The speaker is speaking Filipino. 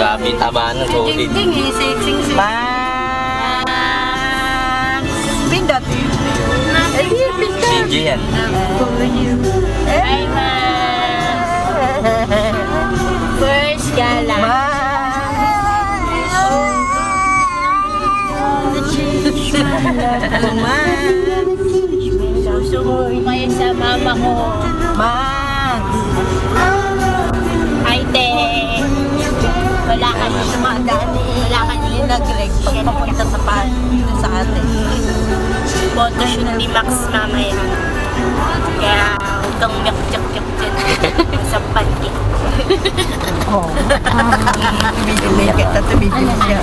Grabe, taba ng solid. Man! Pindot! CJ yan. Hi, ma. First gala. Susubuhin kayo sa mama ko. Ay, te. Wala ka niyo sumadani. Wala ka niyo nag-reg papunta sa atin. Photoshoot ni Max mamaya. Kaya huwag kang yak-yak-yak dyan. Sa panty. Bibili kita ito, bibili siya.